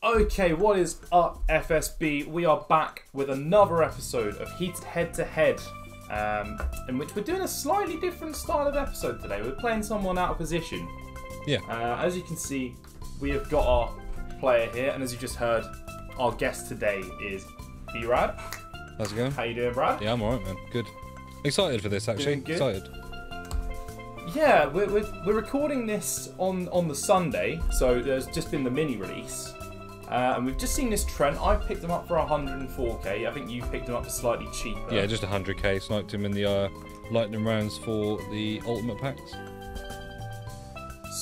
Okay, what is up, FSB? We are back with another episode of Heated Head-to-Head, in which we're doing a slightly different style of episode today. We're playing someone out of position. Yeah. As you can see, we have got our player here, and as you just heard, our guest today is B-Rad. How's it going? How you doing, Brad? Yeah, I'm alright, man. Good. Excited for this, actually. Doing good? Excited. Yeah, we're recording this on the Sunday, so there's just been the mini release. And we've just seen this Trent. I picked him up for 104k. I think you picked him up for slightly cheaper. Yeah, just 100k. Sniped him in the lightning rounds for the ultimate packs.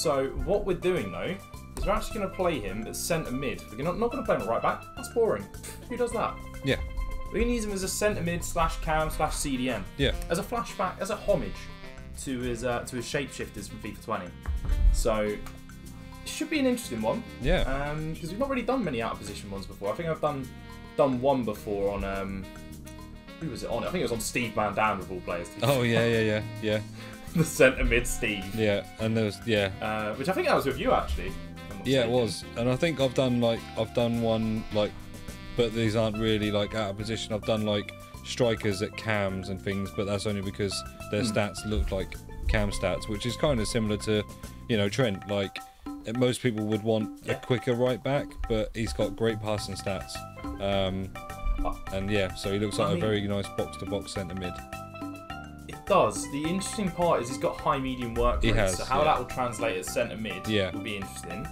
So what we're doing though is we're actually going to play him as centre mid. We're not going to play him at right back. That's boring. Who does that? Yeah. We're going to use him as a centre mid / cam / CDM. Yeah. As a flashback, as a homage to his Shapeshifters from FIFA 20. So should be an interesting one. Yeah. Because we've not really done many out of position ones before. I think I've done one before on who was it on? I think it was on Steve Van Dam of all players. Oh yeah. The centre mid Steve. Yeah, and there was which I think that was with you actually. Yeah, it was, and I think I've done one like, but these aren't really like out of position. I've done like strikers at cams and things, but that's only because their stats look like cam stats, which is kind of similar to, Trent. Like most people would want a quicker right back, but he's got great passing stats. And yeah, so he looks like a very nice box-to-box centre mid. It does. The interesting part is he's got high medium work rate, so how that will translate as centre mid will be interesting.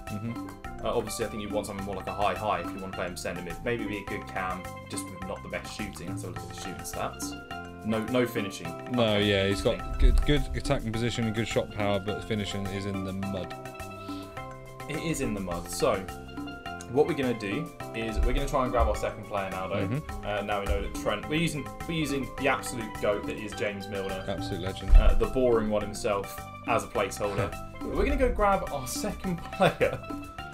Obviously, I think you want something more like a high if you want to play him centre mid. Maybe be a good cam, just with not the best shooting. So look at the shooting stats. No finishing. No, yeah, he's got good attacking position and good shot power, but finishing is in the mud. It is in the mud. So what we're going to do is we're going to try and grab our second player now, though. Now we know that Trent. We're using the absolute goat that is James Milner. Absolute legend. The boring one himself as a placeholder. We're going to go grab our second player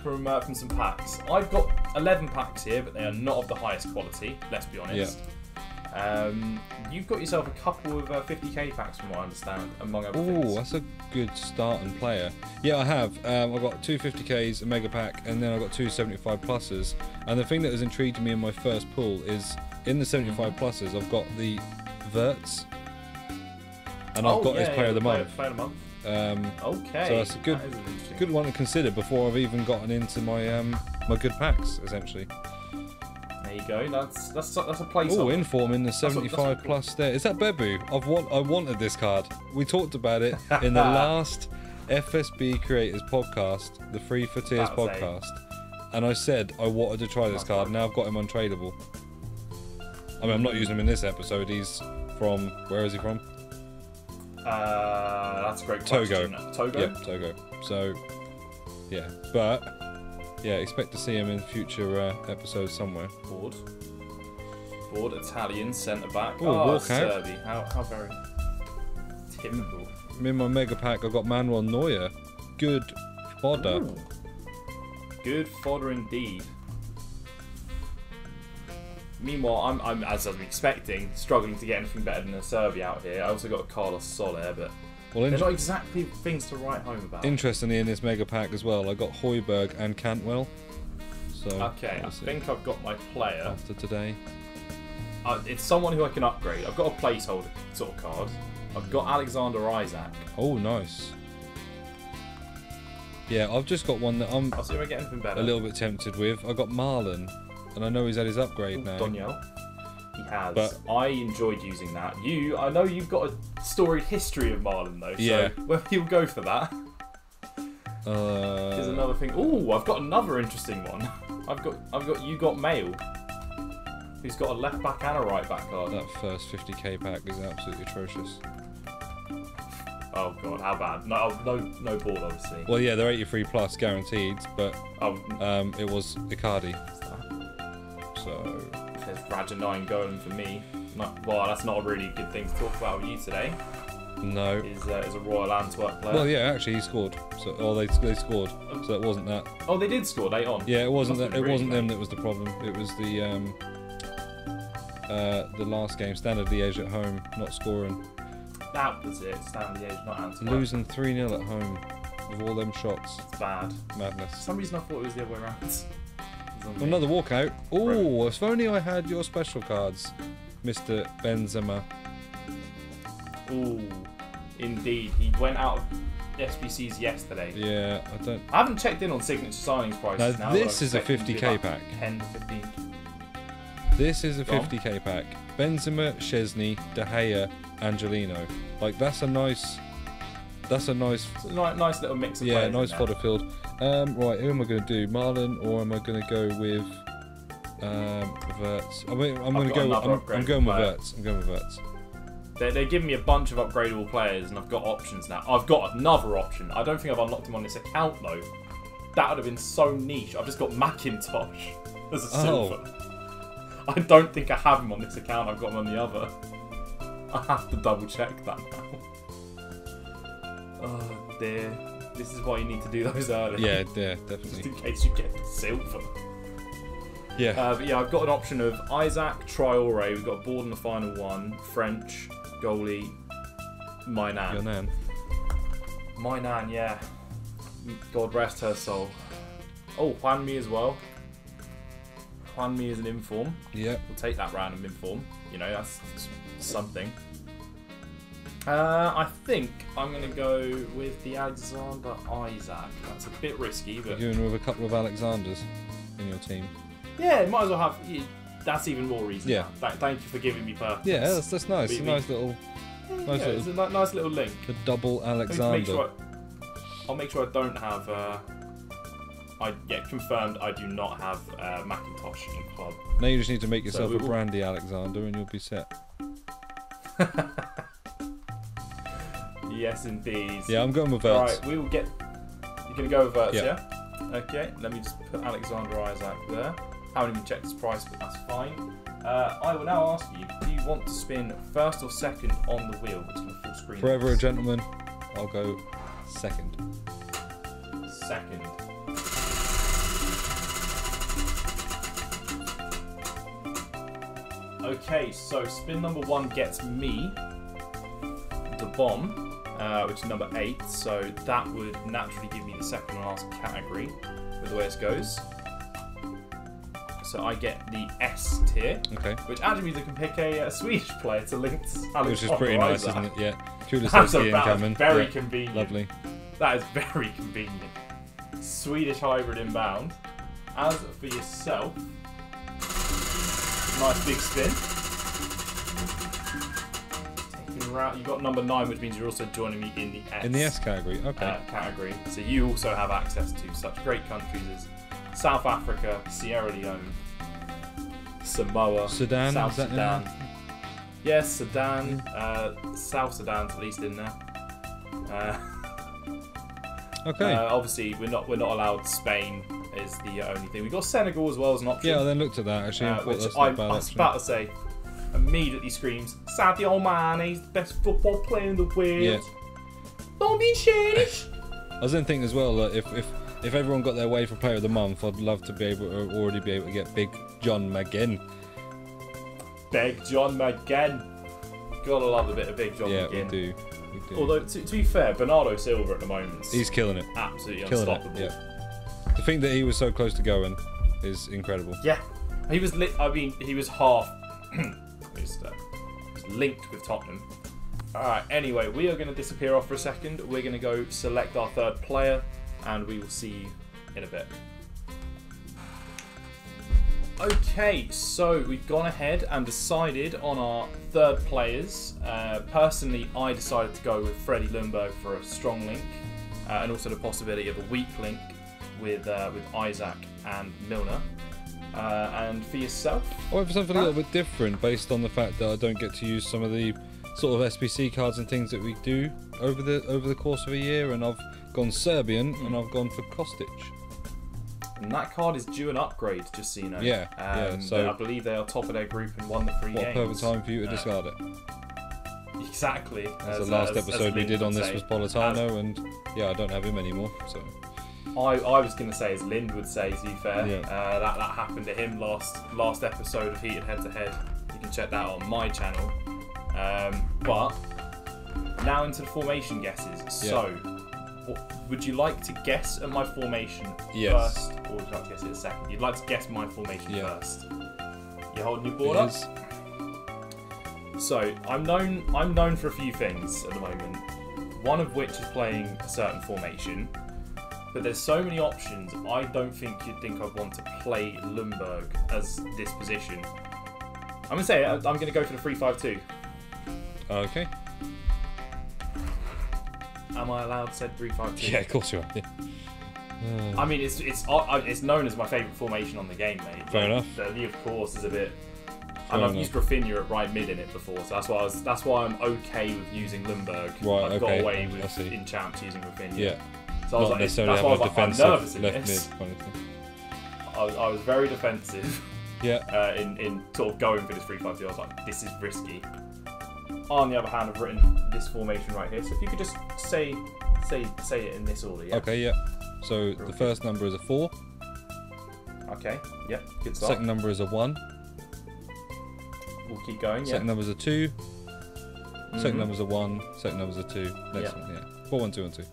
from some packs. I've got 11 packs here, but they are not of the highest quality. Let's be honest. You've got yourself a couple of 50k packs, from what I understand, among other things. Oh, that's a good starting player. Yeah, I have. I've got two 50ks, a mega pack, and then I've got two 75 pluses. And the thing that has intrigued me in my first pull is in the 75 pluses, I've got the Verts, and I've got his player of the month. Player of the month. Okay. So that's a good one to consider before I've even gotten into my my good packs, essentially. There you go. That's a placeholder. Oh, inform in the 75 plus there. Is that Bebu? I wanted this card. We talked about it in the last FSB Creators podcast, the Free for Tiers podcast, and I said I wanted to try this card. Now I've got him untradeable. I mean, I'm not using him in this episode. He's from, where is he from? That's a great question. Togo? Yep, Togo. So, yeah. But, yeah, expect to see him in future episodes somewhere. Board Italian centre-back. Oh, Serbi. How very typical. In my mega pack, I've got Manuel Neuer. Good fodder. Ooh. Good fodder indeed. Meanwhile, I'm as I'm expecting, struggling to get anything better than a Serbi out here. I also got a Carlos Soler, but they're not exactly things to write home about. Interestingly, in this mega pack as well, I got Højbjerg and Cantwell. So okay, I think I've got my player after today. It's someone who I can upgrade. I've got a placeholder sort of card. I've got Alexander-Arnold. Oh, nice. Yeah, I've just got one that I'll see if I get anything better. A little bit tempted with. I got Marlon, and I know he's had his upgrade now. Daniel. He has. But I enjoyed using that. I know you've got a storied history of Marlon though. So whether you'll go for that. Here's another thing. Oh, I've got another interesting one. You got Mail, who's got a left back and a right back card. That first 50k pack is absolutely atrocious. Oh god, how bad? No ball, obviously. Well, yeah, they're 83 plus guaranteed, but it was Icardi. So there's Rajanine going for me. Well, that's not a really good thing to talk about with you today. No. Is a Royal Antwerp player. Well, yeah, actually he scored. So they scored. So it wasn't that. Oh, they did score late on. Yeah, it wasn't that. It wasn't them that was the problem. It was the last game, Standard Liège at home, not scoring. That was it. Standard Liège, not Antwerp. Losing 3-0 at home with all them shots. It's bad. Madness. For some reason I thought it was the other way around. on me. Another walkout. Oh, if only I had your special cards, Mr. Benzema. Ooh, indeed. He went out of SBCs yesterday. Yeah, I haven't checked in on signature signings prices now. This is a 50k pack. 10 to 15. This is a 50k pack. Benzema, Szczesny, De Gea, Angelino. Like that's a nice. It's a nice little mix of yeah, players. nice fodder field. Right, who am I going to do? Marlon, or am I going to go with Verts? I'm going with Verts. I'm going with Verts. They're giving me a bunch of upgradable players, and I've got options now. I've got another option. I don't think I've unlocked him on this account though. That would have been so niche. I've just got Macintosh as a silver. I don't think I have him on this account. I've got him on the other. I have to double check that now. Oh dear. This is why you need to do those early. Yeah, definitely. Just in case you get the silver. Yeah. But yeah, I've got an option of Isaac, Traore. We've got Board in the final one. French, goalie, my nan. Your nan. My nan, yeah. God rest her soul. Oh, Juan Mi as well. Juan Mi is an inform. Yeah. We'll take that random inform. You know, that's something. I think I'm going to go with the Alexander-Isaac. That's a bit risky, but... You're going with a couple of Alexanders in your team. Yeah, might as well have... That's even more reason. Yeah. Thank you for giving me purpose. Yeah, that's nice. It's a nice little... It's a nice little link. A double Alexander. I'll make sure I don't have... confirmed I do not have Macintosh in club. Now you just need to make yourself a brandy Alexander and you'll be set. Yes, indeed. Yeah, I'm going with Verts. Alright, we will get... You're going to go with Verts, yeah? Okay, let me just put Alexander-Isaac there. Haven't even checked his price, but that's fine. I will now ask you, do you want to spin first or second on the wheel? It's going to full screen. Forever a gentleman, I'll go second. Second. Okay, so spin number 1 gets me the bomb, which is number 8. So that would naturally give me the second and last category with the way this goes. So I get the S tier, which actually means I can pick a Swedish player to link to Alexander-Isaac. Which is pretty nice, isn't it? Yeah. That's very convenient. Lovely. That is very convenient. Swedish hybrid inbound. As for yourself, nice big spin. You've got number 9, which means you're also joining me in the S. In the S category, okay. Category. So you also have access to such great countries as South Africa, Sierra Leone, Samoa, Sudan, South Sudan. Yes, Sudan. South Sudan's at least in there. Okay. Obviously, we're not allowed Spain. Is the only thing. We've got Senegal as well as an option. Yeah, I then looked at that actually. Which I was about to say. Immediately screams, Sadio Mane's the best football player in the world. Yeah. Don't be shady. I was then thinking as well that if everyone got their way for Player of the Month, I'd love to be able to already be able to get Big John McGinn. Big John McGinn. Gotta love a bit of Big John McGinn. Yeah, we do. Although to be fair, Bernardo Silva at the moment, he's killing it. Absolutely unstoppable. Yeah. To think that he was so close to going is incredible. Yeah, he was. He was half. was linked with Tottenham. Alright, anyway, we are going to disappear off for a second. We're going to go select our third player, and we will see you in a bit. Okay, so we've gone ahead and decided on our third players. Personally, I decided to go with Freddie Lundberg for a strong link, and also the possibility of a weak link with Isaac and Milner. And for yourself? I went for something a little bit different based on the fact that I don't get to use some of the sort of SBC cards and things that we do over the course of a year, and I've gone Serbian and I've gone for Kostic. And that card is due an upgrade, just so you know. Yeah, so I believe they are top of their group and won the 3 games. What a perfect time for you to discard it. Exactly. As the last episode we did on this was Politano, and yeah, I don't have him anymore, so... I was going to say, as Lind would say, to be fair, that happened to him last episode of Heated Head to Head. You can check that out on my channel. But now into the formation guesses. So would you like to guess at my formation first, or would you like to guess it second? You'd like to guess my formation first. You're holding your board up. So I'm known for a few things at the moment. One of which is playing a certain formation. But there's so many options, I don't think you'd think I'd want to play Lundberg as this position. I'm going to say I'm going to go for the 3-5-2. Okay. Am I allowed said 3-5-2? Yeah, of course you are. Yeah. I mean, it's known as my favourite formation on the game, mate. Fair enough. The of course is a bit. And I've used Rafinha at right mid in it before, so that's why I'm okay with using Lundberg. Right, I've got away with in champs using Rafinha. Yeah. So I was Not like, necessarily that's why I was have a like, I'm nervous defensive in left this. mid kind of thing. I was very defensive. Yeah. In sort of going for this 3-5-2, I was like, this is risky. On the other hand, I've written this formation right here. So if you could just say it in this order, yeah. Okay, yeah. So the first number is a 4. Okay, yep, good start. Second number is a 1. We'll keep going, Second number is a 2. Second number is a 1. Second number is a 2. Next one, yeah. 4, 1, 2, 1, 2.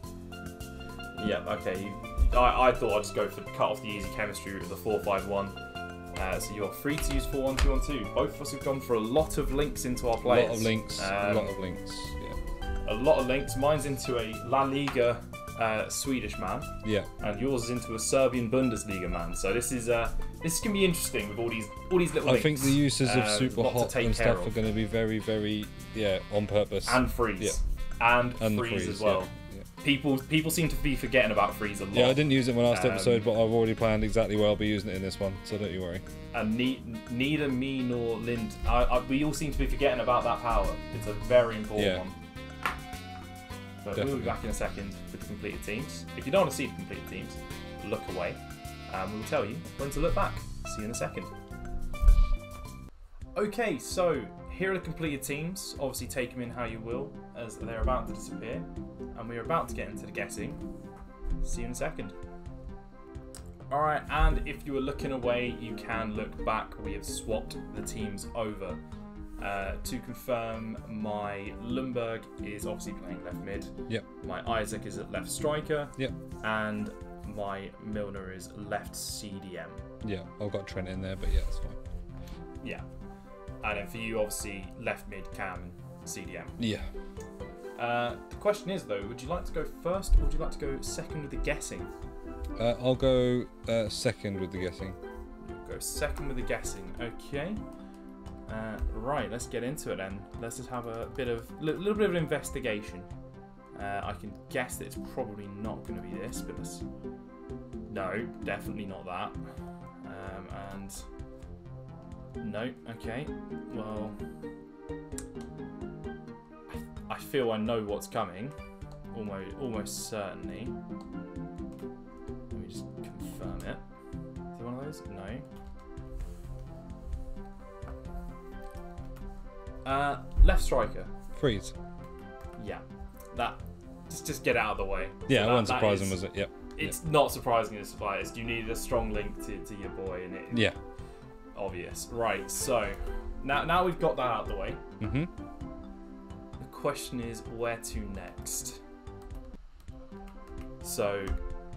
Yeah, okay. I thought I'd just go for cut off the easy chemistry route of the 4-5-1. So you're free to use 4-1-2-1-2. Both of us have gone for a lot of links into our players. A lot of links. A lot of links. Yeah. A lot of links. Mine's into a La Liga Swedish man. Yeah. And yours is into a Serbian Bundesliga man. So this can be interesting with all these little links. I think the uses of super hot and stuff are going to be very, very on purpose. And freeze. Yeah. And freeze as well. Yeah. People seem to be forgetting about freeze a lot. Yeah, I didn't use it in my last episode, but I've already planned exactly where I'll be using it in this one, so don't you worry. And neither me nor Lind, we all seem to be forgetting about that power. It's a very important one. But we'll be back in a second with the completed teams. If you don't want to see the completed teams, look away, and we'll tell you when to look back. See you in a second. Okay, so here are the completed teams. Obviously, take them in how you will, as they're about to disappear. And we're about to get into the guessing. See you in a second. Alright, and if you were looking away, you can look back. We have swapped the teams over. To confirm, my Lundberg is obviously playing left mid. Yep. My Isaac is at left striker. Yep. And my Milner is left CDM. Yeah, I've got Trent in there, but yeah, that's fine. Yeah. And then for you, obviously, left mid, Cam, and CDM. Yeah. The question is, though, would you like to go first or would you like to go second with the guessing? I'll go second with the guessing. You'll go second with the guessing. Okay. Right, let's get into it then. Let's just have a little bit of an investigation. I can guess that it's probably not going to be this, but no, definitely not that. And no, okay. Well, I feel I know what's coming, almost certainly. Let me just confirm it. Is it one of those? No. Left striker. Freeze. Yeah, that. Just get it out of the way. Yeah, so it wasn't surprising, was it? Yep. It's not surprising as surprised. You needed a strong link to your boy, and it. Obvious. Right. So now we've got that out of the way. Mm-hmm. The question is where to next. So,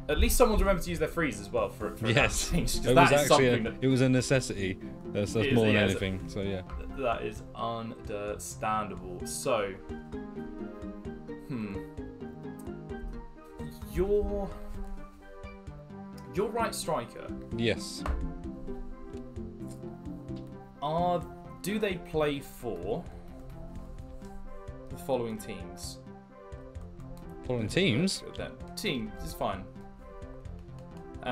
at least someone's remembered to use their freeze as well for yes. change. It was actually it was a necessity. That's more than anything. So yeah. That is understandable. So, Your right striker. Yes. Do they play for the following teams? Following teams? Teams is fine. Let's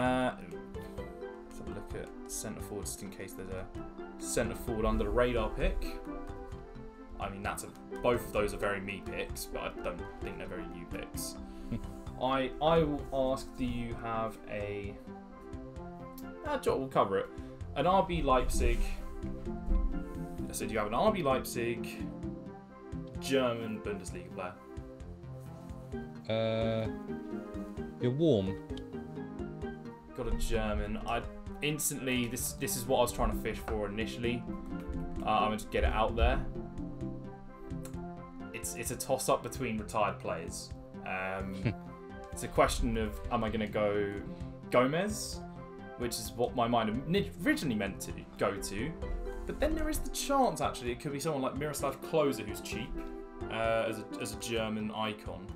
have a look at centre forward just in case there's a centre forward under the radar pick. I mean, both of those are very me picks, but I don't think they're very you picks. I will ask, do you have a... we'll cover it. An RB Leipzig... So do you have an RB Leipzig German Bundesliga player? You're warm. Got a German. Instantly, this is what I was trying to fish for initially. I'm going to get it out there. It's a toss-up between retired players. It's a question of, am I going to go Gomez, which is what my mind originally meant to go to, but then there is the chance actually it could be someone like Miroslav Klose, who's cheap, as a German icon.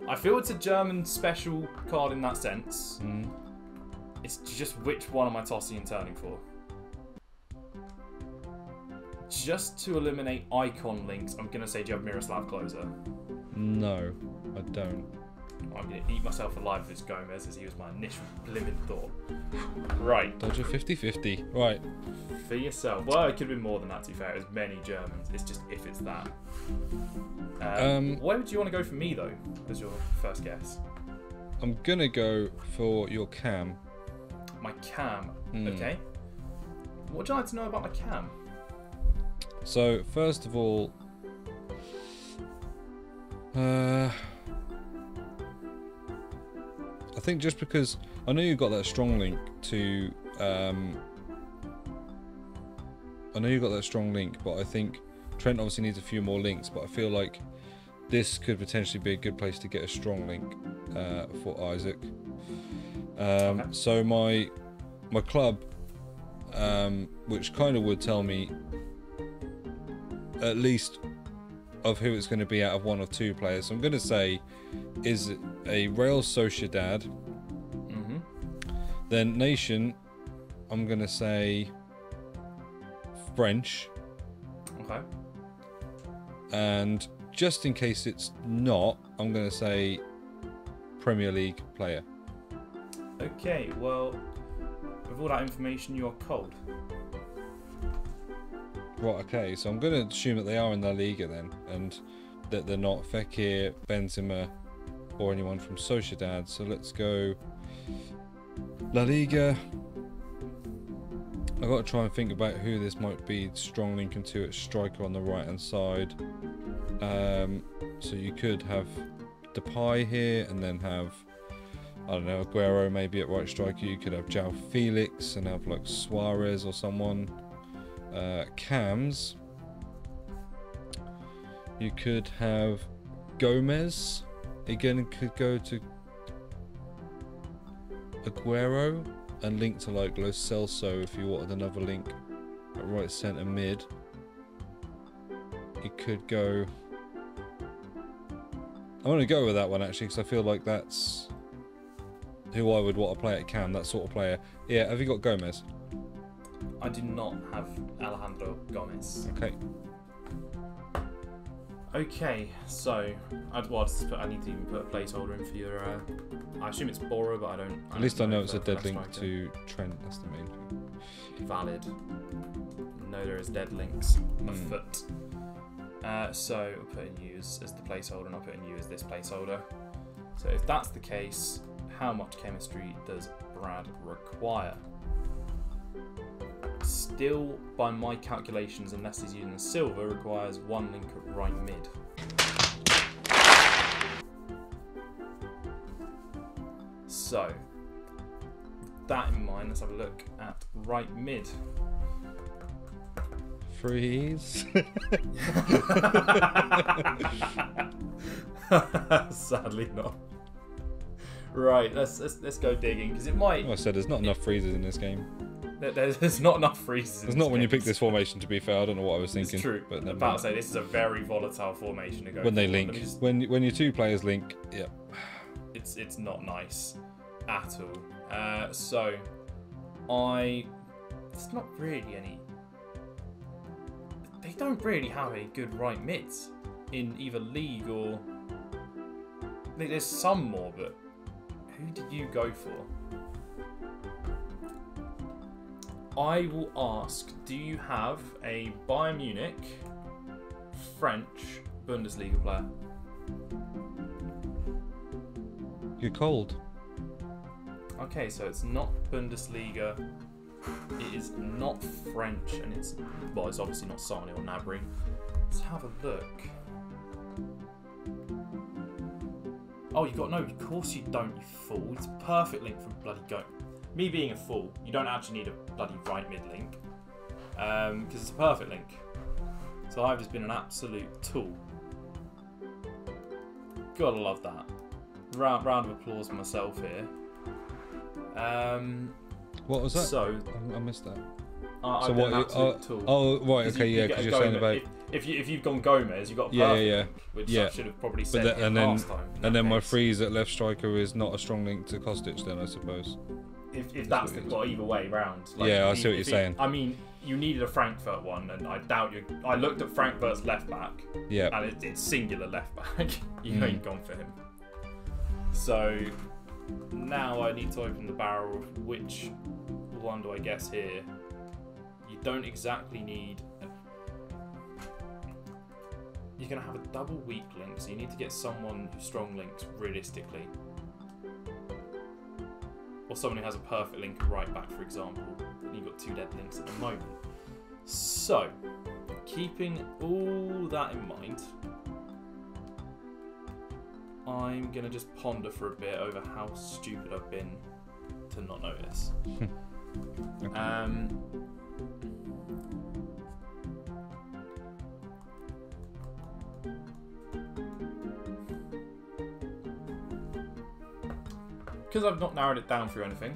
I feel it's a German special card in that sense. It's just which one am I tossing and turning for? Just to eliminate icon links, I'm going to say, do you have Miroslav Klose? No, I don't. I'm going to eat myself alive with this Gomez, as he was my initial blimmin' thought. Right. Dodge a 50-50. Right. For yourself. Well, it could have been more than that, to be fair. It was many Germans. It's just if it's that. Where would you want to go for me, though, as your first guess? I'm going to go for your cam. My cam. Okay. What would you like to know about my cam? So, first of all, I think just because I know you've got that strong link to, but I think Trent obviously needs a few more links, but I feel like this could potentially be a good place to get a strong link for Isaac. Okay. So my club, which kind of would tell me at least of who it's going to be out of one or two players. So I'm going to say is a Real Sociedad. Then nation, I'm going to say French. Okay. And just in case it's not, I'm going to say Premier League player. Okay, well, with all that information, you are cold. Right, okay, so I'm going to assume that they are in La Liga then, and that they're not Fekir, Benzema, or anyone from Sociedad. So let's go La Liga. I've got to try and think about who this might be. Strong linking to it, striker on the right hand side. So you could have Depay here, and then have, I don't know, Aguero maybe at right striker. You could have João Felix and have like Suarez or someone. Cams, you could have Gomez again, could go to Aguero and link to like Lo Celso if you wanted another link at right centre mid. You could go, I'm going to go with that one actually, because I feel like that's who I would want to play at cam, that sort of player. Yeah, have you got Gomez? I do not have Alejandro Gomez. Okay. Okay, so I need to even put a placeholder in for your. I assume it's Bora, but I don't. At least I know it's a dead link to Trent. That's the main thing. Valid. No, there is dead links afoot. So I'll put in you as the placeholder, and I'll put in you as this placeholder. So if that's the case, how much chemistry does Brad require? Still, by my calculations, unless he's using the silver, requires one link at right mid. So, with that in mind, let's have a look at right mid. Freeze. Sadly not. Right, let's go digging, because it might. Well, I said there's not enough freezes in this game. There's not enough freezes. There's not when you pick this formation. To be fair, I don't know what I was thinking. It's true. But I'm about to say this is a very volatile formation to go. When they link, when your two players link, yeah, it's not nice at all. So it's not really any. They don't really have a good right mids in either league or. There's some more, but who did you go for? I will ask, do you have a Bayern Munich French Bundesliga player? You're cold. Okay, so it's not Bundesliga, it is not French, and it's obviously not Sane or Gnabry. Let's have a look. Oh, you got no, of course you don't, you fool. It's a perfect link for bloody go. Me being a fool, you don't actually need a bloody right mid link, because it's a perfect link. So I've just been an absolute tool. Gotta love that. round of applause for myself here. What was that? So I missed that. I've been an absolute tool. Oh, right, okay, yeah, because you're saying about... If you've gone Gomez, you've got a perfect link, which I should have probably said last time. And then my freeze at left striker is not a strong link to Kostic then, I suppose. If that's either way round. Like, yeah, I see what you're saying. I mean, you needed a Frankfurt one, and I doubt you... I looked at Frankfurt's left back, and it's singular left back. You ain't gone for him. So now I need to open the barrel of which one do I guess here. You don't exactly need... You're going to have a double weak link, so you need to get someone who strong links realistically. Or someone who has a perfect link at right back, for example. And you've got 2 dead links at the moment. So, keeping all that in mind, I'm going to just ponder for a bit over how stupid I've been to not know this. Because I've not narrowed it down through anything,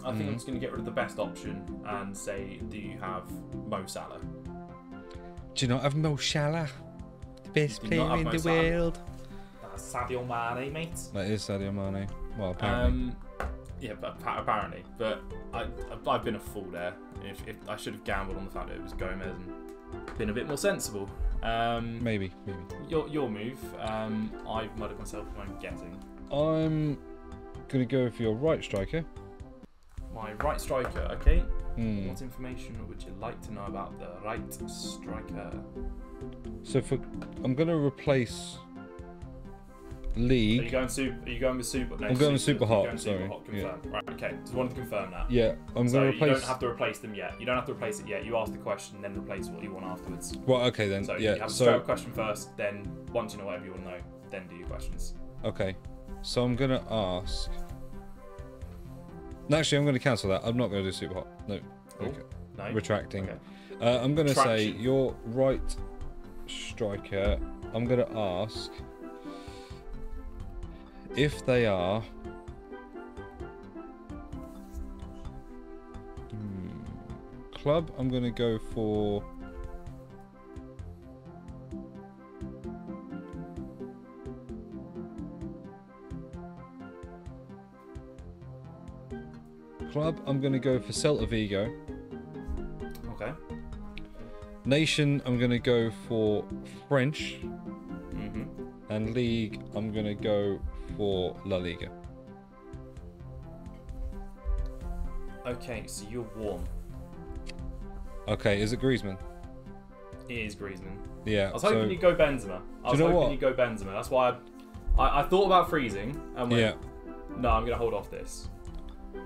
I think I'm just going to get rid of the best option and say, do you have Mo Salah? Do you not have Mo Salah? The best player in the world. That's Sadio Mane, mate. That is Sadio Mane. Well, apparently. Yeah, but apparently. But I've been a fool there. If I should have gambled on the fact that it was Gomez and been a bit more sensible. Maybe. Your move. I've muddled myself when I'm guessing. I'm going to go for your right striker. My right striker, okay. What information would you like to know about the right striker? So I'm going to replace League. Are you going with super? No, I'm going with super hot. Going sorry. Super hot, confirm. Yeah. Right. Okay. Just wanted to confirm that. Yeah, I'm going to replace. You don't have to replace them yet. You don't have to replace it yet. You ask the question, then replace what you want afterwards. Right. Okay then. So yeah. you have a straight up question first, then once you know whatever you want to know, then do your questions. Okay. So I'm going to ask. No, actually, I'm going to cancel that. I'm not going to do super hot. No. Okay. No. Retracting. Okay. I'm going to say your right striker. I'm going to ask if they are. Club. I'm going to go for. Club, I'm going to go for Celta Vigo. Okay. Nation, I'm going to go for French. And League, I'm going to go for La Liga. Okay, so you're warm. Okay, is it Griezmann? It is Griezmann. Yeah. I was hoping you'd go Benzema. You'd go Benzema. That's why I thought about freezing and went, no, I'm going to hold off this.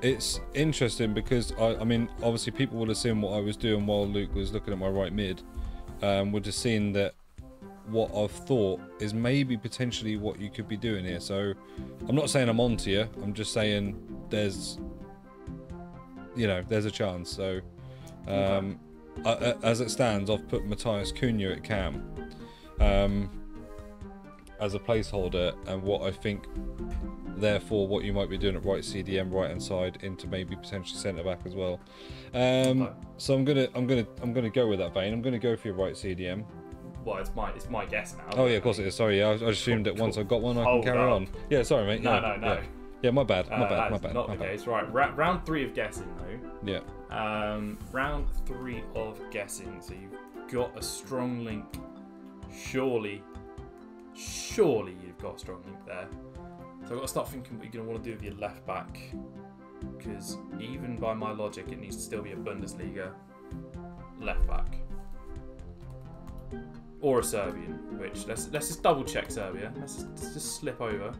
It's interesting because, I mean, obviously people would have seen what I was doing while Luke was looking at my right mid. Would have seen that what I've thought is maybe potentially what you could be doing here. So I'm not saying I'm onto you. I'm just saying there's a chance. So as it stands, I've put Matthias Cunha at cam as a placeholder, and what I think, therefore, what you might be doing at right CDM, right hand side, into maybe potentially centre back as well. So I'm gonna go with that vein. I'm gonna go for your right CDM. Well, it's my guess now. Oh yeah, of course it is. Sorry, I assumed that once I've got one, I can carry on. Yeah, sorry, mate. No. Yeah, my bad. Not the case. Right, round 3 of guessing though. Yeah. Round 3 of guessing. So you've got a strong link. Surely you've got a strong link there. So I've got to start thinking what you're going to want to do with your left back, because even by my logic, it needs to still be a Bundesliga left back or a Serbian. Which let's just double check Serbia. Let's just slip over.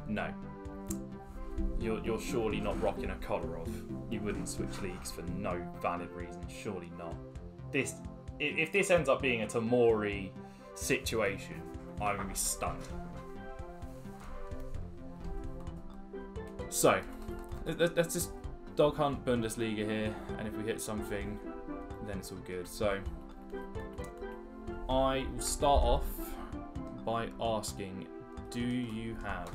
No, you're surely not rocking a Kolarov. You wouldn't switch leagues for no valid reason. Surely not. If this ends up being a Tamori situation, I'm gonna be stunned. So, let's just dog hunt Bundesliga here, and if we hit something, then it's all good. So, I will start off by asking, do you have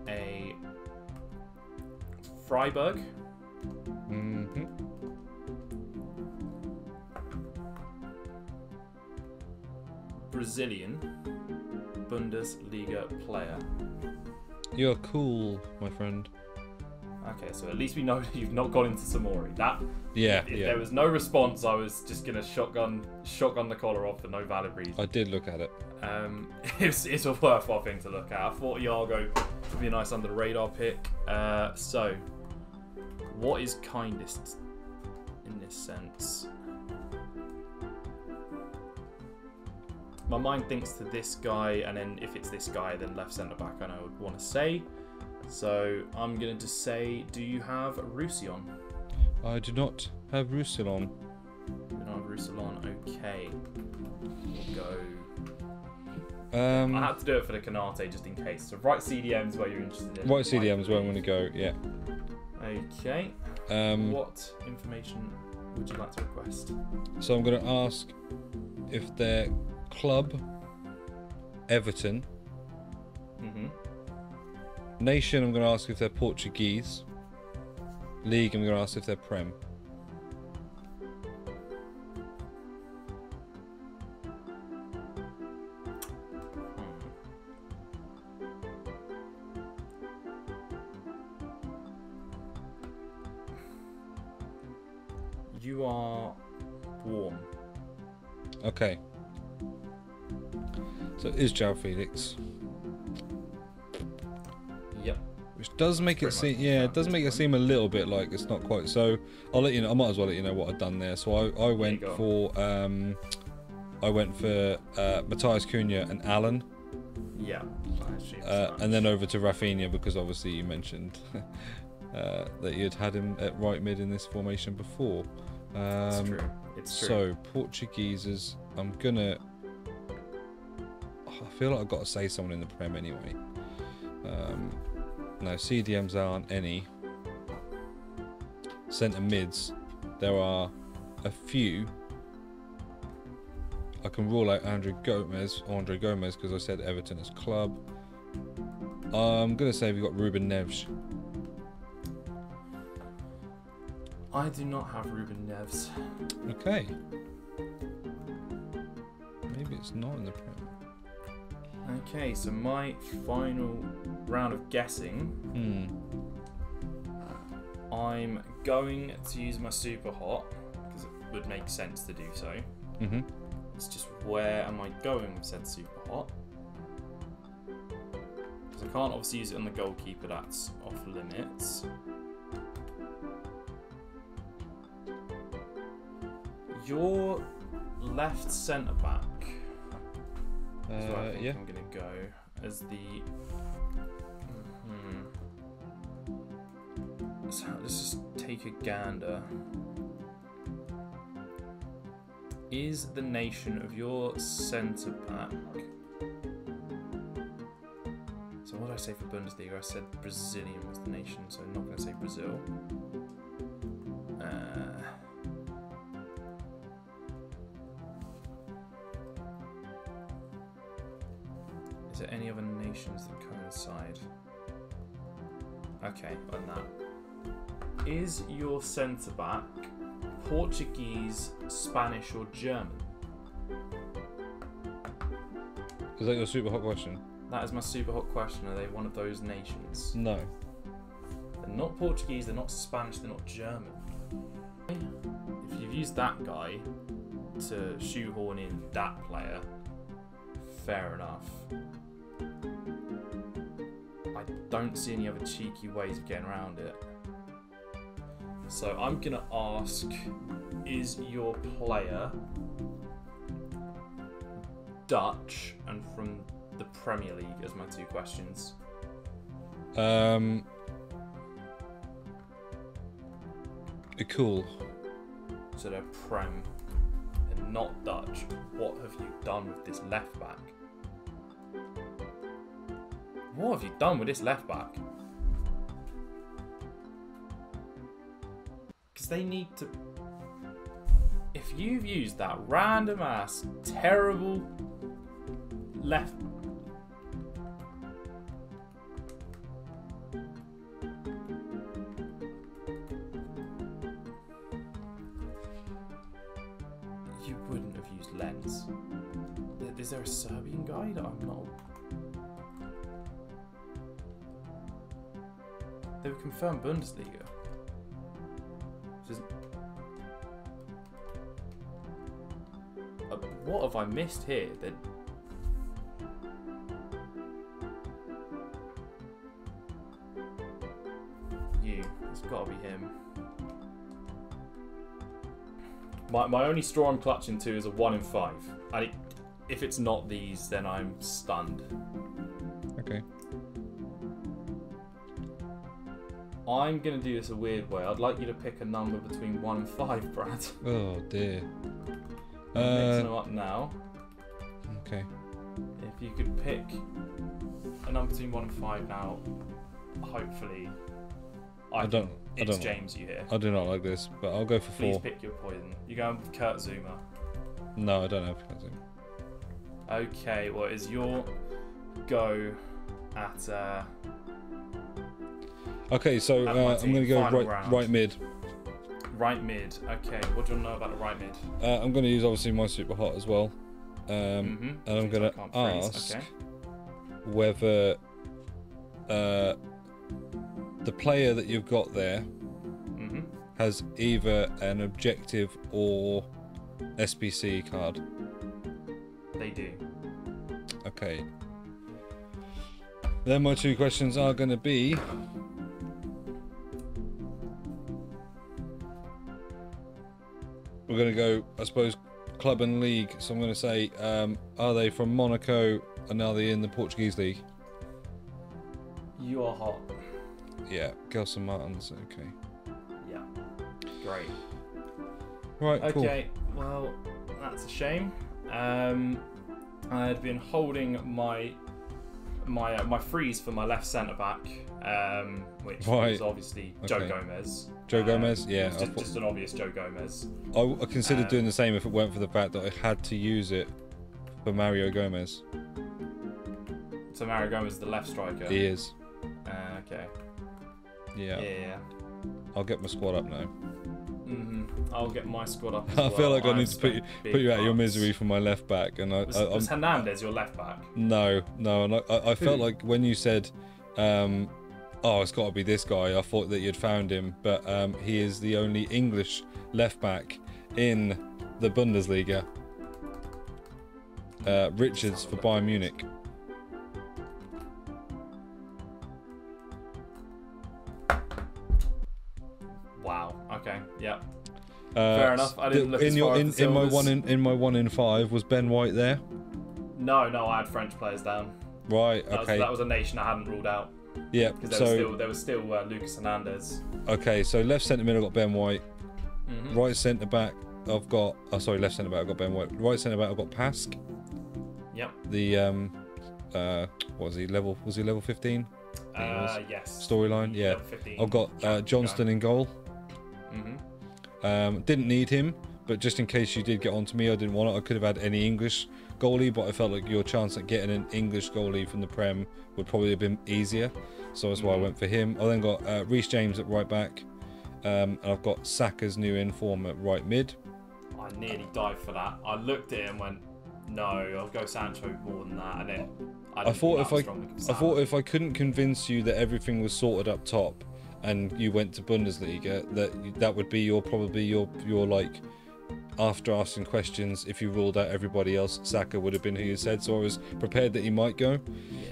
a Freiburg? Mm-hmm. Brazilian Bundesliga player? You're cool, my friend. Okay, so at least we know that you've not gone into Samori. That Yeah, if yeah. there was no response, I was just gonna shotgun the collar off for no valid reason. I did look at it. It's a worthwhile thing to look at. I thought Iago would be a nice under the radar pick. So, what is kindest in this sense? My mind thinks to this guy, and then if it's this guy, then left centre back, I know I would want to say. So I'm going to just say, do you have Roussillon? I do not have Roussillon. You don't have Roussillon, okay. We'll go. I had to do it for the Canate just in case. So right CDM's where you're interested in. Right CDM is where I'm going to go, yeah. Okay. What information would you like to request? So I'm going to ask if their club, Everton. Mm-hmm. Nation, I'm going to ask if they're Portuguese. League, I'm going to ask if they're Prem. You are warm. Okay. So it is João Felix. Yep. Which does make it seem, pretty yeah, much it does make it seem a little bit like it's not quite. So I'll let you know. I might as well let you know what I've done there. So I went for Matthias Cunha and Allen. Yeah. And then over to Rafinha because obviously you mentioned that you'd had him at right mid in this formation before. It's true. It's true. So Portugueses, I'm gonna. I feel like I've got to say someone in the Prem anyway. No, CDMs aren't any. Centre mids, there are a few. I can rule out Andre Gomez because I said Everton as club. I'm gonna say we've got Ruben Neves. I do not have Ruben Neves. Okay. Maybe it's not in the Prem. Okay, so my final round of guessing. I'm going to use my super hot because it would make sense to do so. Mm-hmm. It's just where am I going with said super hot? Because I can't obviously use it on the goalkeeper, that's off limits. Your left centre back. So I think yeah. I'm going to go as the. So let's just take a gander. Is the nation of your centre back? So what did I say for Bundesliga? I said Brazilian was the nation, so I'm not going to say Brazil. Is there any other nations that coincide? Okay, on that. Is your centre back Portuguese, Spanish, or German? Is that your super hot question? That is my super hot question. Are they one of those nations? No. They're not Portuguese, they're not Spanish, they're not German. If you've used that guy to shoehorn in that player, fair enough. I don't see any other cheeky ways of getting around it. So I'm going to ask, is your player Dutch and from the Premier League as my two questions? Cool. So they're Prem and not Dutch. What have you done with this left back? What have you done with this left back? Because they need to. If you've used that random ass, terrible left You wouldn't have used Lens. Is there a Serbian guy that I'm not? They were confirmed Bundesliga. Just... what have I missed here? That... It's got to be him. My only straw I'm clutching to is a 1 in 5. If it's not these, then I'm stunned. Okay. I'm going to do this a weird way. I'd like you to pick a number between 1 and 5, Brad. Oh dear. I'm mixing them up now. Okay. If you could pick a number between 1 and 5 now, hopefully I can exchange you here. I do not like this, but I'll go for 4. Please pick your poison. You're going with Kurt Zuma. No, I don't have Kurt Zuma. Okay, well, is your go at... okay, so I'm going to go right mid. Right mid. Okay, what do you want to know about the right mid? I'm going to use obviously my super hot as well. And I'm going to ask whether the player that you've got there has either an objective or SBC card. They do. Okay. Then my 2 questions are going to be... we're going to go, I suppose, club and league. So I'm going to say, are they from Monaco and are they in the Portuguese league? You are hot. Yeah, Gelson Martins, okay. Yeah, great. Right, cool. Okay, well, that's a shame. I had been holding my freeze for my left centre back, which was obviously Joe Gomez. Joe Gomez, yeah. Just an obvious Joe Gomez. I considered doing the same if it weren't for the fact that I had to use it for Mario Gomez. So Mario Gomez is the left striker? He is. Okay. Yeah. Yeah. I'll get my squad up now. I'll get my squad up as I feel like I need to put you out of your misery for my left back. And was Hernandez your left back? No, and I felt like when you said, oh, it's got to be this guy, I thought that you'd found him, but he is the only English left back in the Bundesliga. Richards for Bayern Munich. Wow. Okay. Yeah. Fair enough. I didn't look as far as the in my 1 in 5 was Ben White there. No, I had French players down. Right. Okay. That was a nation I hadn't ruled out. Yeah. Because there was still Lucas Hernandez. Okay. So left centre mid I've got Ben White. Right centre back I've got. Oh, sorry. Left centre back I've got Ben White. Right centre back I've got Pask. Yep. The what was he level? Was he level 15? Yes. Storyline. Yeah. 15. I've got Johnston in goal. Didn't need him, but just in case you did get onto me, I didn't want it. I could have had any English goalie, but I felt like your chance at getting an English goalie from the Prem would probably have been easier, so that's why I went for him. I then got Reece James at right back, and I've got Saka's new inform at right mid. I nearly died for that. I looked at it and went, no, I'll go Sancho more than that, and then I thought if I couldn't convince you that everything was sorted up top, and you went to Bundesliga, that would be probably your like, after asking questions, if you ruled out everybody else, Saka would have been who you said. So I was prepared that he might go.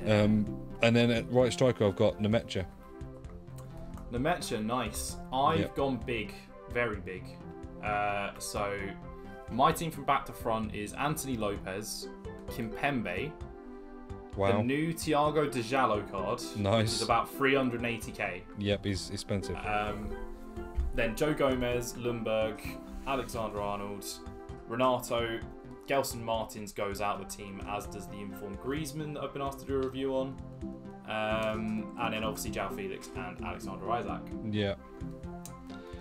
Yeah. And then at right striker I've got Nemetcha. Nemetcha, nice. I've gone big, very big. So my team from back to front is Anthony Lopez, Kimpembe. Wow. The new Thiago De Jallo card, nice. Which is about 380k. Yep, he's expensive. Then Joe Gomez, Lundberg, Alexander-Arnold, Renato, Gelson Martins goes out of the team, as does the informed Griezmann that I've been asked to do a review on. And then obviously João Felix and Alexander Isaac. Yeah.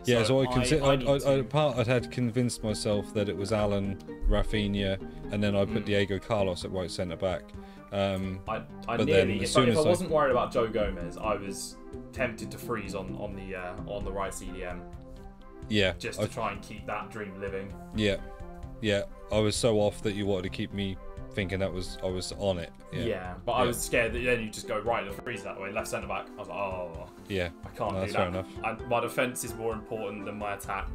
Yeah, so I'd had convinced myself that it was Alan, Rafinha, and then I put Diego Carlos at right centre back. I nearly, if I wasn't worried about Joe Gomez, I was tempted to freeze on the right CDM. Yeah. Just to try and keep that dream living. Yeah. Yeah, I was so off that you wanted to keep me thinking I was on it. Yeah, but I was scared that then you just go right, the freeze that way, left centre back. I was like, oh, yeah, I can't do that's that. fair enough. My defence is more important than my attack.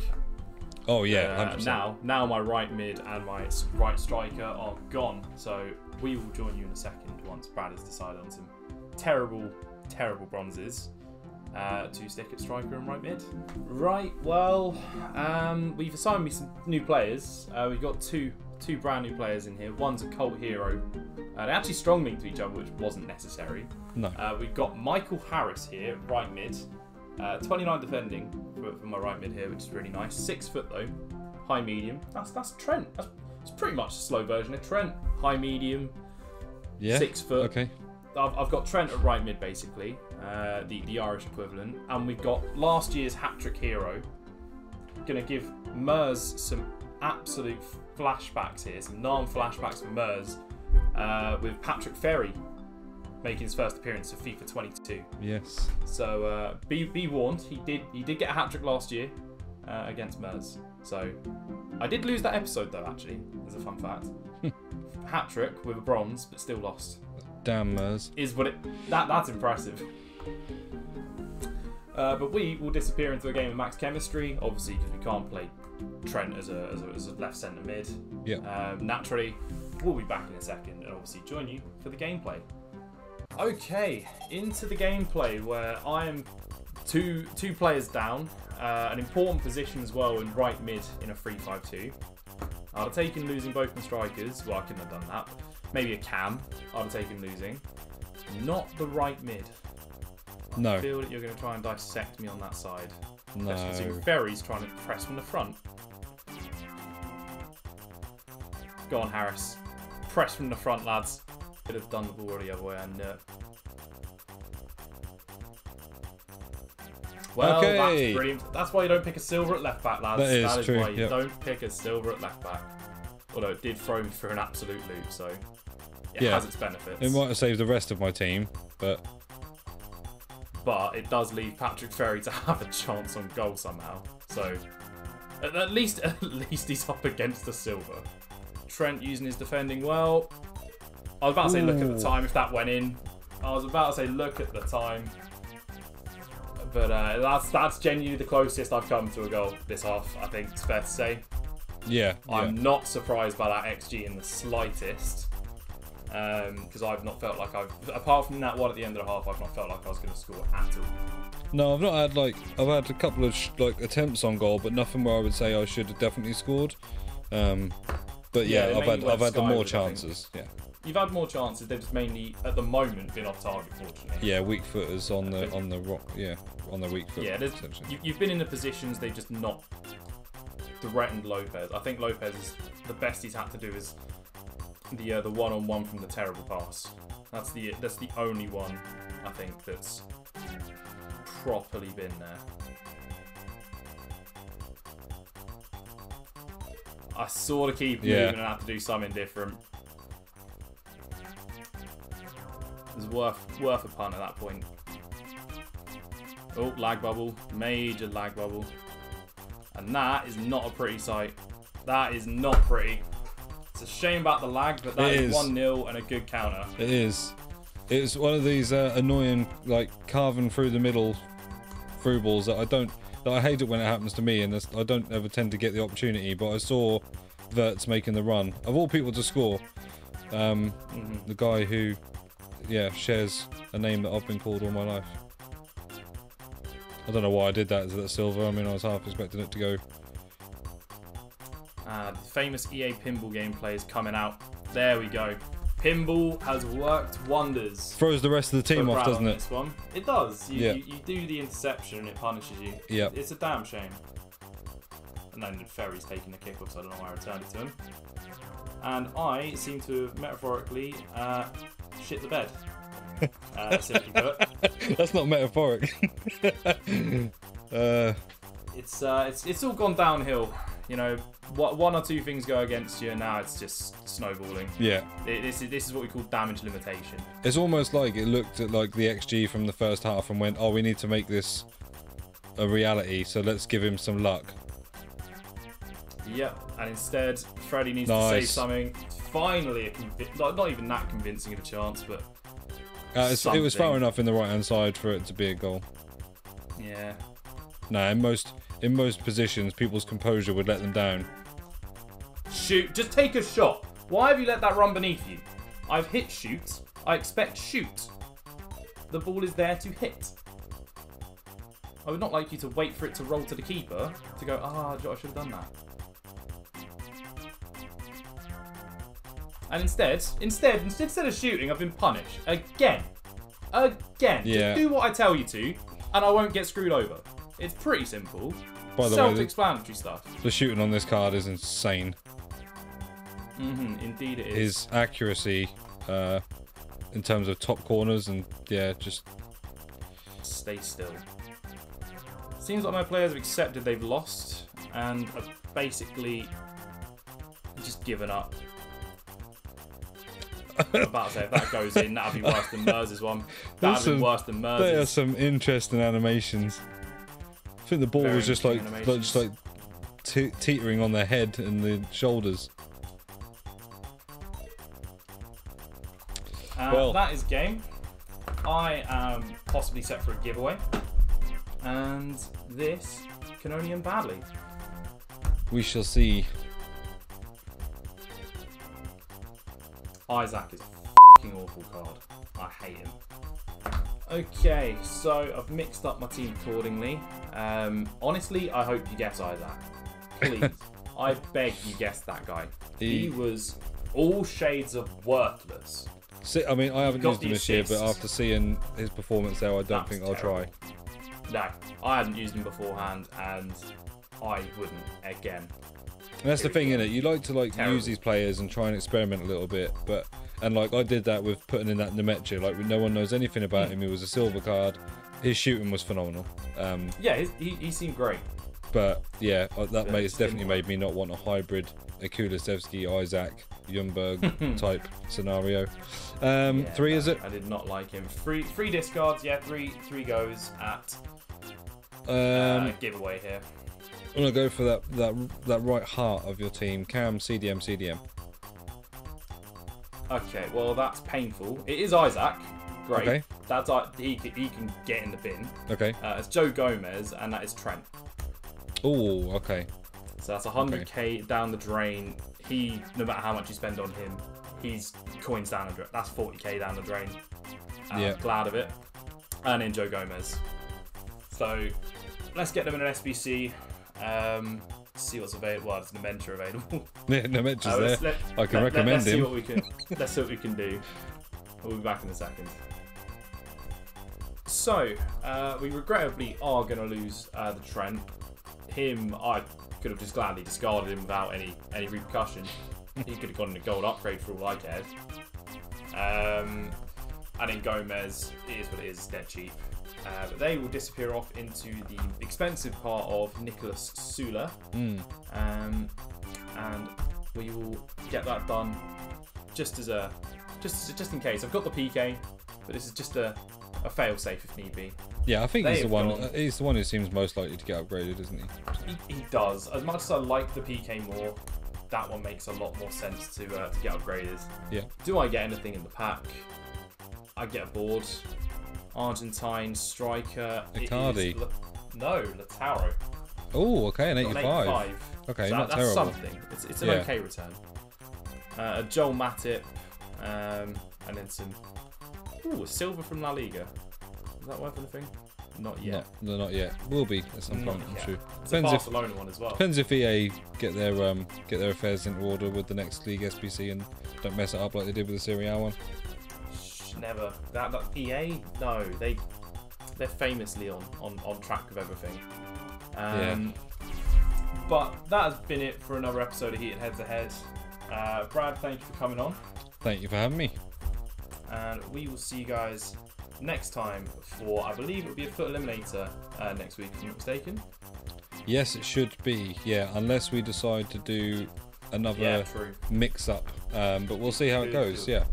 Oh yeah, 100%. Now my right mid and my right striker are gone. So we will join you in a second once Brad has decided on some terrible bronzes to stick at striker and right mid. Right, well, we've assigned me some new players. We've got two brand new players in here. One's a cult hero. They actually strong linked to each other, which wasn't necessary. No. We've got Michael Harris here, right mid. 29 defending for my right mid here, which is really nice. 6 foot though, high medium. That's Trent. That's pretty much a slow version of Trent. High medium. Yeah. 6 foot. Okay. I've got Trent at right mid basically, the Irish equivalent, and we've got last year's hat-trick hero. Gonna give Mers some absolute flashbacks here, some non-flashbacks for Mers, with Patrick Ferry making his first appearance of FIFA 22. Yes. So be warned, he did get a hat-trick last year against Mers. So I did lose that episode though, actually, as a fun fact. Hat-trick with a bronze, but still lost. Damn Mers. Is what that's impressive. But we will disappear into a game of max chemistry, obviously because we can't play Trent as a left centre mid. Yeah. Naturally, we'll be back in a second and obviously join you for the gameplay. Okay, into the gameplay where I am two players down, an important position as well in right mid in a 3-5-2. I'd have taken losing both my strikers. Well, I couldn't have done that. Maybe a cam. I'd have taken losing. Not the right mid. No. I feel that you're going to try and dissect me on that side. No. Especially Ferry's trying to press from the front. Go on, Harris. Press from the front, lads. Could have done the ball the other way, and well, okay. That's brilliant. That's why you don't pick a silver at left back, lads. That is true. Why you don't pick a silver at left back. Although it did throw me for an absolute loop, so it has its benefits. It might have saved the rest of my team, but it does leave Patrick Ferry to have a chance on goal somehow. So at least he's up against the silver. Trent using his defending well. I was about to say look at the time if that went in. I was about to say look at the time. But that's genuinely the closest I've come to a goal this half, I think it's fair to say. yeah. I'm not surprised by that XG in the slightest. Because I've not felt like apart from that one at the end of the half, I've not felt like I was going to score at all. No, I've not had I've had a couple of attempts on goal, but nothing where I would say I should have definitely scored. But yeah, I've had the more chances. Yeah. You've had more chances. They've just mainly, at the moment, been off target. Fortunately. Yeah, weak footers on the rock. Yeah, on the weak foot. Yeah, you've been in the positions they've just not threatened Lopez. I think Lopez is the best he's had to do is the one-on-one from the terrible pass. That's the only one I think that's properly been there. I sort of keep moving and have to do something different. It's worth a punt at that point. Oh, lag bubble. Major lag bubble. And that is not a pretty sight. That is not pretty. It's a shame about the lag, but that is 1-0 and a good counter. It is. It's one of these annoying, carving through the middle through balls that I hate it when it happens to me, and I don't ever tend to get the opportunity, but I saw Verts making the run. Of all people to score, the guy who shares a name that I've been called all my life. I don't know why I did that as that silver. I mean, I was half expecting it to go. The famous EA pinball gameplay is coming out. There we go. Pinball has worked wonders. Throws the rest of the team off, doesn't it? This one. It does. You do the interception and it punishes you. Yeah. It's a damn shame. And then Ferry's taking the kick off, so I don't know why I returned it to him. And I seem to have metaphorically shit the bed. Simply put. That's not metaphoric. It's all gone downhill. You know, one or two things go against you, and now it's just snowballing. Yeah. This is what we call damage limitation. It's almost like it looked at the XG from the first half and went, "Oh, we need to make this a reality, so let's give him some luck." Yep, and instead, Freddie needs to say something. Finally, not even that convincing of a chance, but it was far enough in the right-hand side for it to be a goal. Yeah. No, in most positions, people's composure would let them down. Shoot, just take a shot. Why have you let that run beneath you? I've hit shoot. I expect shoot. The ball is there to hit. I would not like you to wait for it to roll to the keeper to go, I should have done that. And instead of shooting, I've been punished. Again. Yeah. Just do what I tell you to, and I won't get screwed over. It's pretty simple. By the self-explanatory stuff. The shooting on this card is insane. Indeed it is. His accuracy in terms of top corners and, yeah, just... Stay still. Seems like my players have accepted they've lost and have basically just given up. I'm about to say, if that goes in, that'll be worse than Mers's one. That'll be worse than Mers's. There are some interesting animations. I think the ball was just like teetering on their head and the shoulders. Well, that is game. I am possibly set for a giveaway, and this can only end badly. We shall see. Isaac is a fucking awful card. I hate him. Okay, so I've mixed up my team accordingly. Honestly, I hope you guess Isaac. Please. I beg you guess that guy. He was all shades of worthless. See, I mean, I haven't used him this year, but after seeing his performance there, I don't think I'll try. No, I hadn't used him beforehand, and I wouldn't again. And that's the thing, innit? You like to use these players and try and experiment a little bit, and I did that with putting in that Nemecha. Like, no one knows anything about him. He was a silver card. His shooting was phenomenal. Yeah, he seemed great. But yeah, it's definitely made me not want a hybrid Kulusevski, Isaac, Ljungberg type scenario. Yeah, 3 is it? I did not like him. Three discards. Yeah, three goes at giveaway here. I'm gonna go for that right heart of your team, Cam, CDM. Okay, well that's painful. It is Isaac. Great. Okay. That's he can get in the bin. Okay. It's Joe Gomez, and that is Trent. Oh, okay. So that's 100k down the drain. No matter how much you spend on him, he's coins down the drain. That's 40k down the drain. Yeah. Glad of it. And then Joe Gomez. So let's get them in an SBC. See what's available. Well, there's Nemecha available. Yeah, Nemecha's there. I can recommend let's him. Let's see what we can do. We'll be back in a second. So, we regrettably are going to lose the Trent. Him, I could have just gladly discarded him without any repercussion. He could have gotten a gold upgrade for all I cared. And then Gomez, it is what it is, it's dead cheap. But they will disappear off into the expensive part of Nicholas Sula. And we will get that done just in case. I've got the PK, but this is just a fail-safe if need be. Yeah, I think he's the one. He's the one who seems most likely to get upgraded, isn't he? He does. As much as I like the PK more, that one makes a lot more sense to get upgraded. Yeah. Do I get anything in the pack? I get a board. Argentine striker. Icardi. No, Lautaro. Oh, okay, an 85. 85. Okay, so not that's terrible. Something. It's an okay return. A Joel Matip, and then some. Ooh, a silver from La Liga. Is that worth anything? Not yet. No, not yet. Will be at some point, I'm sure. It's a Barcelona one as well. Depends if EA get their affairs in order with the next league SBC and don't mess it up like they did with the Serie A one. Never. That EA? No, they're famously on track with everything. But that has been it for another episode of Heated Heads Ahead. Brad, thank you for coming on. Thank you for having me. And we will see you guys next time for, I believe it'll be a foot eliminator next week, if I'm not mistaken. Yes, it should be. Yeah, unless we decide to do another mix-up. But we'll see how it goes. Yeah.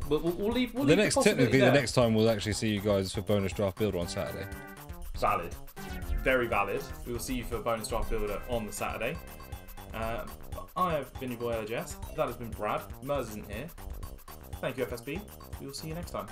We'll leave the next time we'll actually see you guys for bonus draft builder on Saturday. Valid, very valid. We will see you for bonus draft builder on the Saturday. I have been your boy LAJS. That has been Brad. Mers isn't here. Thank you, FSB. We will see you next time.